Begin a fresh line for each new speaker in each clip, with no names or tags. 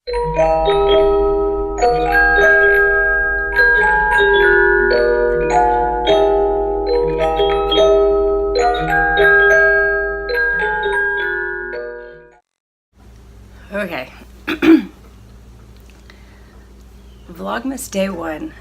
Okay. Vlogmas Day 1.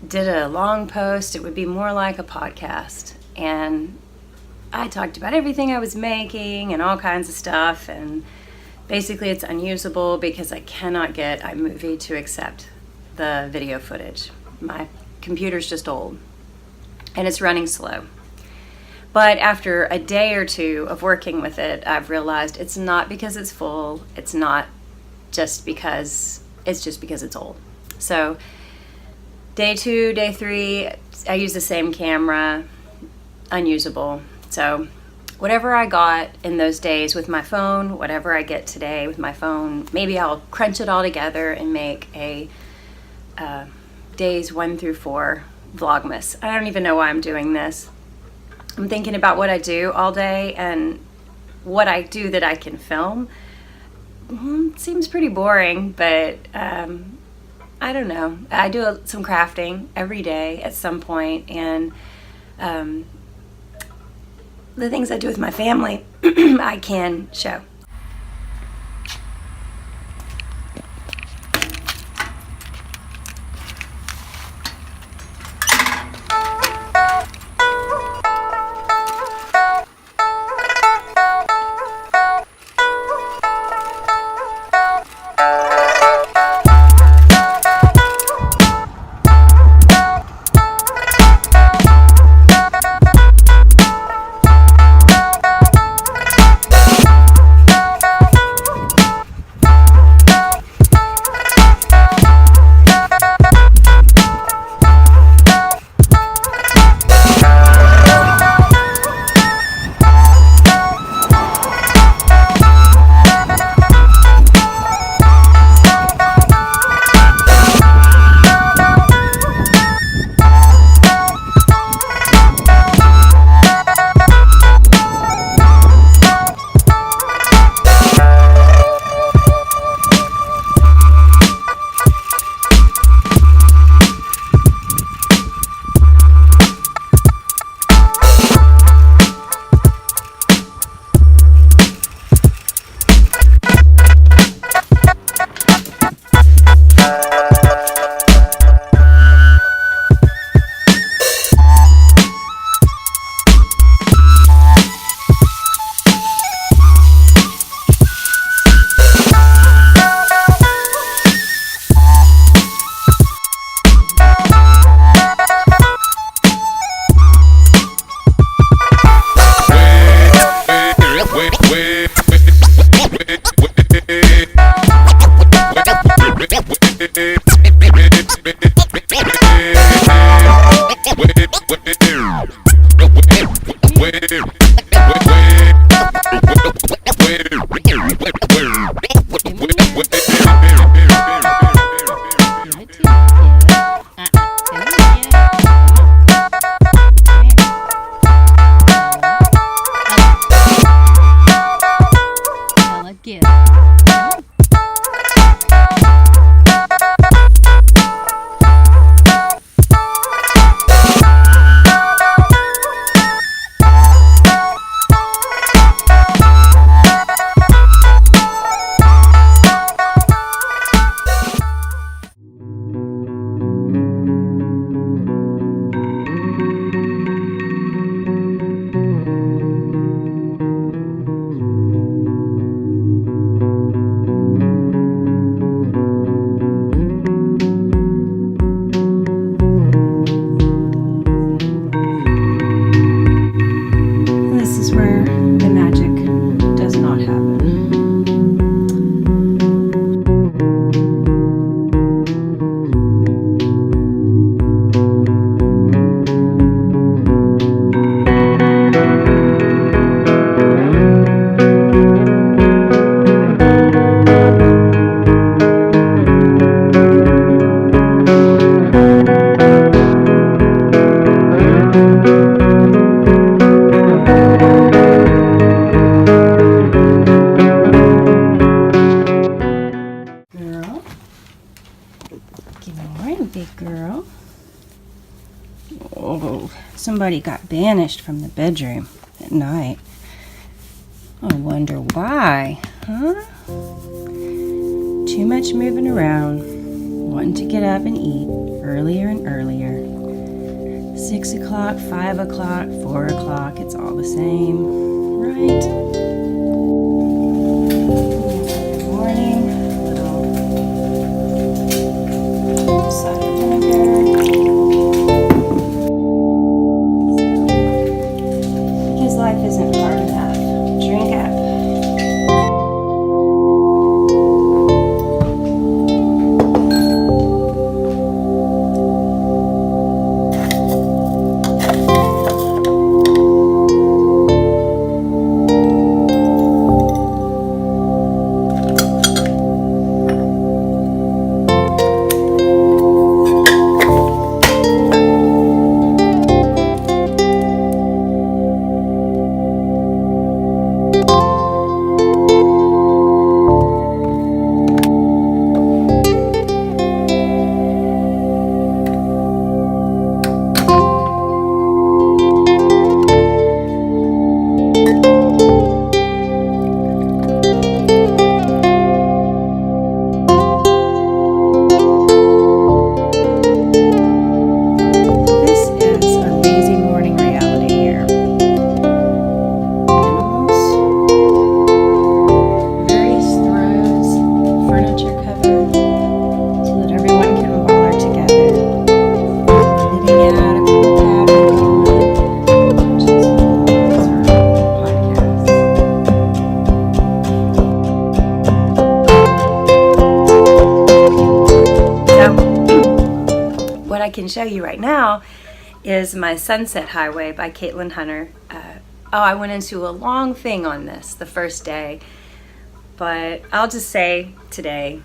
Did a long post. It would be more like a podcast. And I talked about everything I was making and all kinds of stuff. And basically it's unusable because I cannot get iMovie to accept the video footage. My computer's just old. And it's running slow. But after a day or two of working with it, I've realized it's not because it's full. It's not just because it's old. So day 2, day 3, I use the same camera, unusable. So whatever I got in those days with my phone, whatever I get today with my phone, maybe I'll crunch it all together and make a days 1 through 4 Vlogmas. I don't even know why I'm doing this. I'm thinking about what I do all day and what I do that I can film. Seems pretty boring, but I don't know. I do some crafting every day at some point, and the things I do with my family I can show. Oh, somebody got banished from the bedroom at night. I wonder why, huh? Too much moving around, wanting to get up and eat earlier and earlier. 6 o'clock, 5 o'clock, 4 o'clock, it's all the same, right? Good morning. Little cider vinegar. Because life isn't hard enough. Drink up. What I can show you right now is my Sunset Highway by Caitlin Hunter. I went into a long thing on this the first day, but I'll just say today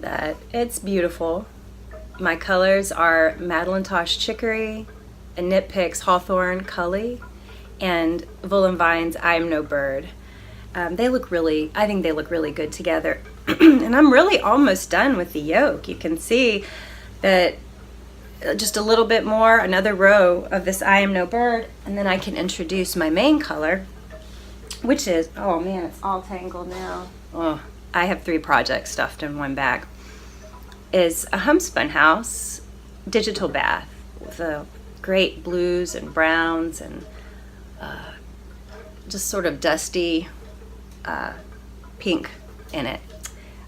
that it's beautiful. My colors are Madeline Tosh Chicory and KnitPicks Hawthorne Cully and Woolen Vines I Am No Bird. I think they look really good together. And I'm really almost done with the yoke. You can see that just a little bit more, another row of this I Am No Bird, and then I can introduce my main color, which is, oh man, it's all tangled now. Oh, I have 3 projects stuffed in one bag. Is a homespun house digital bath with great blues and browns and just sort of dusty pink in it.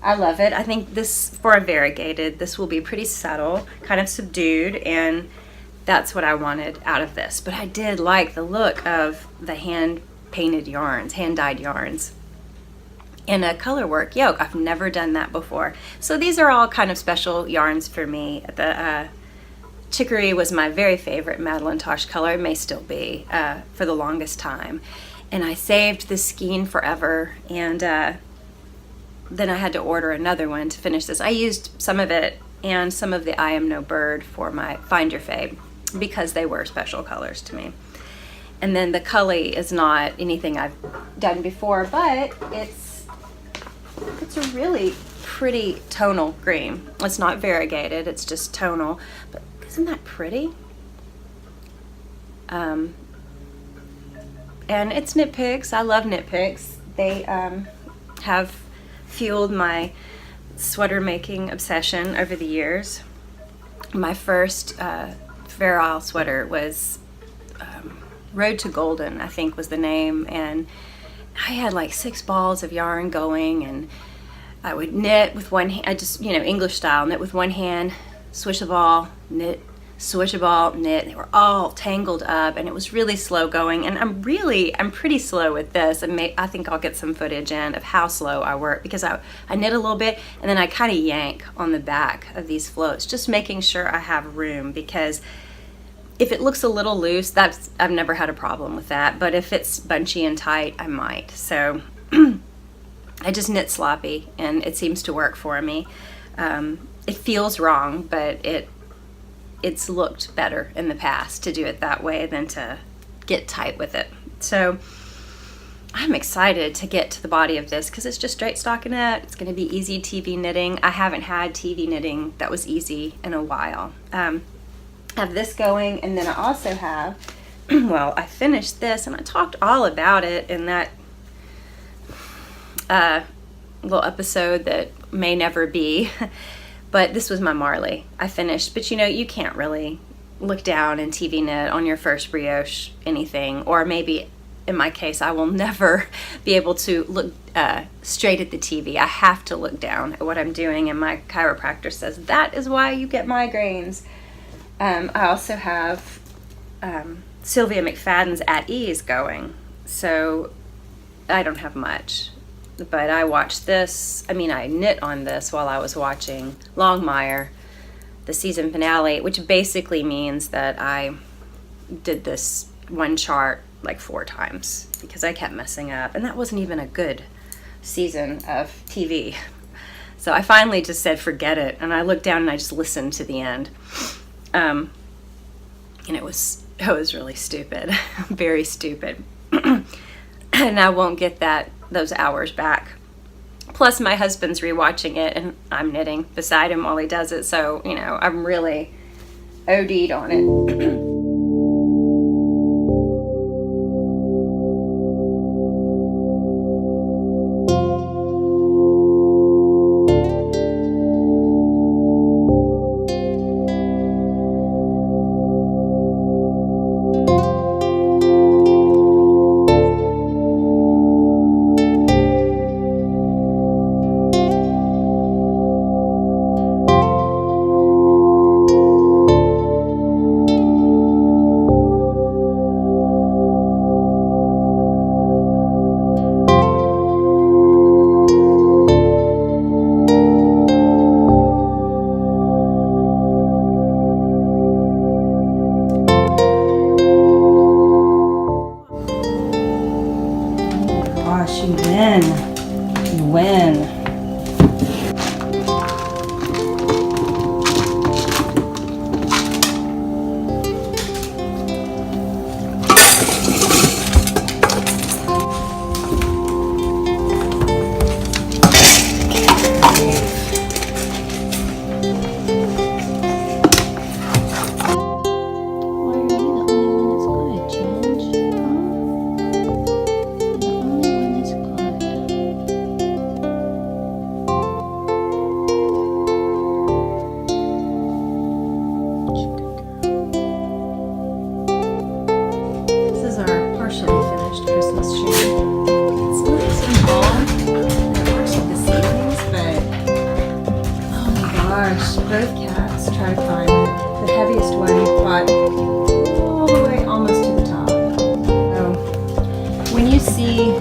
I love it. I think this, for a variegated, this will be pretty subtle, kind of subdued, and that's what I wanted out of this. But I did like the look of the hand-painted yarns, hand-dyed yarns, in a color work yoke. I've never done that before. So these are all kind of special yarns for me. The Chicory was my very favorite Madeline Tosh color. It may still be for the longest time. And I saved the skein forever, and then I had to order another one to finish this. I used some of it and some of the I Am No Bird for my Find Your Fave because they were special colors to me. And then the Cully is not anything I've done before, but it's a really pretty tonal green. It's not variegated, it's just tonal, but isn't that pretty? And it's KnitPicks. I love KnitPicks. They have fueled my sweater making obsession over the years. My first Fair Isle sweater was Road to Golden, I think was the name, and I had like 6 balls of yarn going, and I would knit with one hand. I just, English style, knit with one hand, swish a ball, knit, swish a ball, knit. They were all tangled up, and it was really slow going, and I'm pretty slow with this, and I think I'll get some footage in of how slow I work, because I knit a little bit and then I kind of yank on the back of these floats, just making sure I have room, because if it looks a little loose, I've never had a problem with that, but if it's bunchy and tight, I might. So I just knit sloppy, and it seems to work for me. It feels wrong, but it's looked better in the past to do it that way than to get tight with it. So I'm excited to get to the body of this because it's just straight stockinette. It's going to be easy TV knitting. I haven't had TV knitting that was easy in a while. have this going, and then I also have, well, I finished this, and I talked all about it in that little episode that may never be, but this was my Marley. I finished, but you can't really look down and TV knit on your first brioche anything, or maybe in my case, I will never be able to look straight at the TV. I have to look down at what I'm doing, and my chiropractor says that is why you get migraines. I also have Sylvia McFadden's At Ease going, so I don't have much. But I watched this, I knit on this while I was watching Longmire, the season finale, which basically means that I did this one chart like 4 times because I kept messing up, and that wasn't even a good season of TV. So I finally just said forget it, and I looked down and I just listened to the end. And it was really stupid, very stupid. And I won't get those hours back. Plus my husband's rewatching it, and I'm knitting beside him while he does it, so I'm really OD'd on it. You win. Both cats try to climb it. The heaviest one got all the way almost to the top. So when you see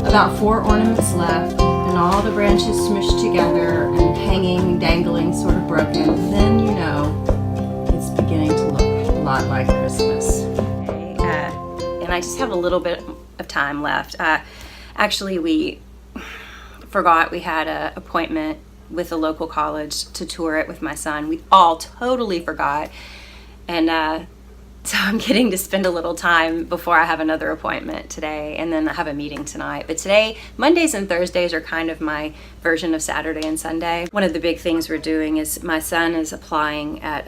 about 4 ornaments left and all the branches smushed together and hanging, dangling, sort of broken, then you know it's beginning to look a lot like Christmas. And I just have a little bit of time left. Actually, we forgot we had an appointment with a local college to tour it with my son. We all totally forgot. And so I'm getting to spend a little time before I have another appointment today, and then I have a meeting tonight. But today, Mondays and Thursdays are kind of my version of Saturday and Sunday. One of the big things we're doing is my son is applying at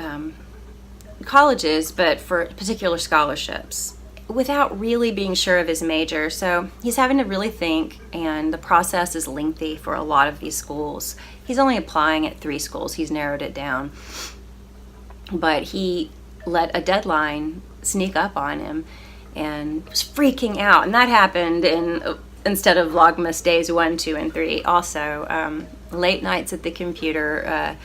colleges, but for particular scholarships, without really being sure of his major. So he's having to really think, and the process is lengthy for a lot of these schools. He's only applying at 3 schools. He's narrowed it down. But he let a deadline sneak up on him and was freaking out. And that happened instead of Vlogmas Days 1, 2, and 3. Also, late nights at the computer.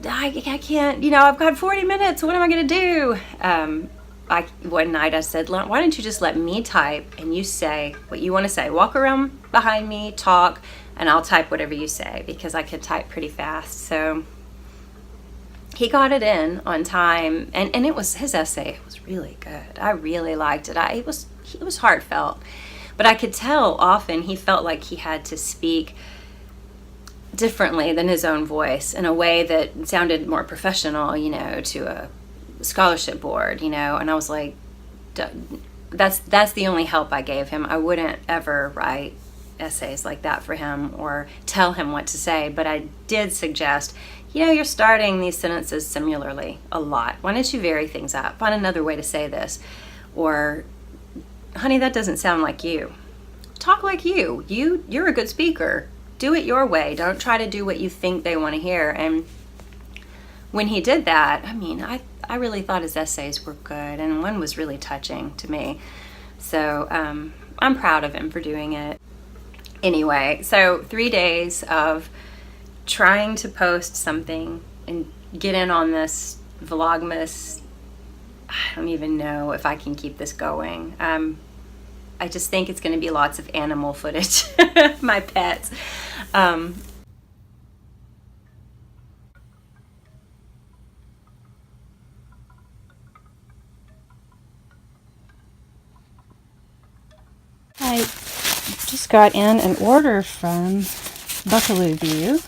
I can't, I've got 40 minutes. What am I going to do? One night I said, why don't you just let me type and you say what you want to say. Walk around behind me, talk, and I'll type whatever you say, because I could type pretty fast. So he got it in on time, and it was, his essay was really good. I really liked it. It was heartfelt, but I could tell often he felt like he had to speak differently than his own voice, in a way that sounded more professional, to a scholarship board, and I was like, that's the only help I gave him. I wouldn't ever write essays like that for him or tell him what to say, but I did suggest, you're starting these sentences similarly a lot. Why don't you vary things up? Find another way to say this. Or, honey, that doesn't sound like you. Talk like you. You're a good speaker. Do it your way. Don't try to do what you think they want to hear. And when he did that, I really thought his essays were good, and one was really touching to me. So I'm proud of him for doing it. Anyway, so 3 days of trying to post something and get in on this Vlogmas. I don't even know if I can keep this going. I just think it's going to be lots of animal footage, my pets. I just got in an order from Buckaloo View.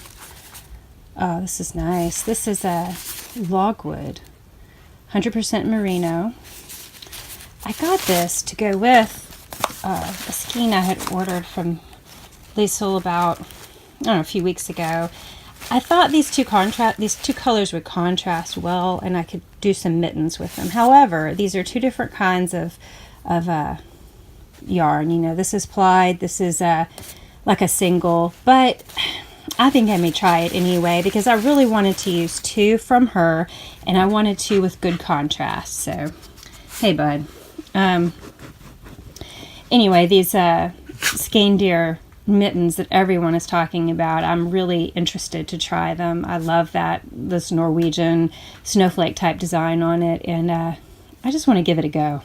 Oh, this is nice. This is a logwood, 100% merino. I got this to go with a skein I had ordered from Liesl about, a few weeks ago. I thought these two colors would contrast well, and I could do some mittens with them. However, these are two different kinds of yarn. This is plied, this is like a single, but I think I may try it anyway because I really wanted to use two from her, and I wanted two with good contrast. So, hey bud. Anyway, these skein deer mittens that everyone is talking about, I'm really interested to try them. I love this Norwegian snowflake type design on it, and I just want to give it a go.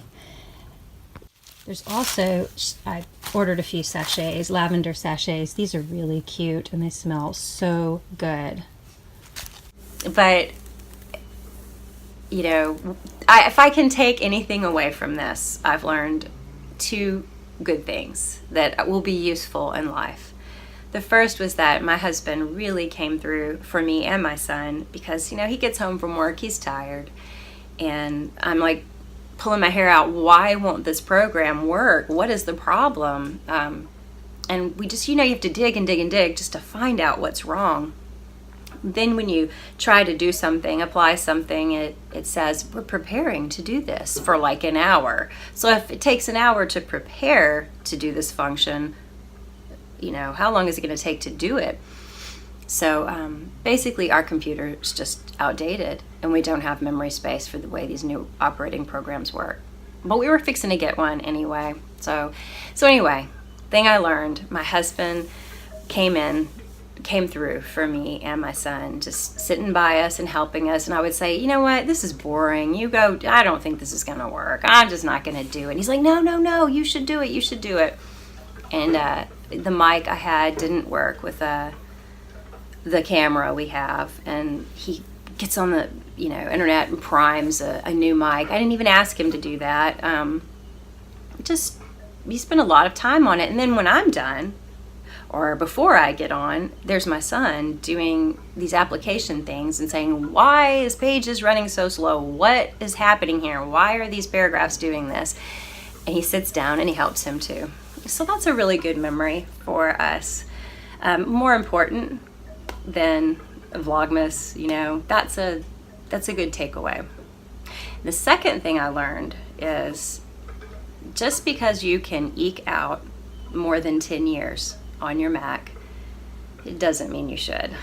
There's also, I ordered a few sachets, lavender sachets. These are really cute and they smell so good. But, if I can take anything away from this, I've learned two good things that will be useful in life. The first was that my husband really came through for me and my son because, he gets home from work, he's tired, and I'm like, pulling my hair out, why won't this program work? What is the problem? And we just, you have to dig and dig and dig just to find out what's wrong. Then when you try to do something, apply something, it says, we're preparing to do this for like an hour. So if it takes an hour to prepare to do this function, how long is it going to take to do it? So basically our computer is just outdated and we don't have memory space for the way these new operating programs work. But we were fixing to get one anyway. So anyway, thing I learned, my husband came through for me and my son, just sitting by us and helping us. And I would say, you know what, this is boring. You go, I don't think this is going to work. I'm just not going to do it. And he's like, no, you should do it. You should do it. And the mic I had didn't work with the camera we have, and he gets on the internet and primes a new mic. I didn't even ask him to do that. You spend a lot of time on it, and then when I'm done or before I get on, there's my son doing these application things and saying, why is Pages running so slow? What is happening here? Why are these paragraphs doing this? And he sits down and he helps him too. So that's a really good memory for us. More important than Vlogmas, that's a good takeaway. The second thing I learned is just because you can eke out more than 10 years on your Mac, it doesn't mean you should.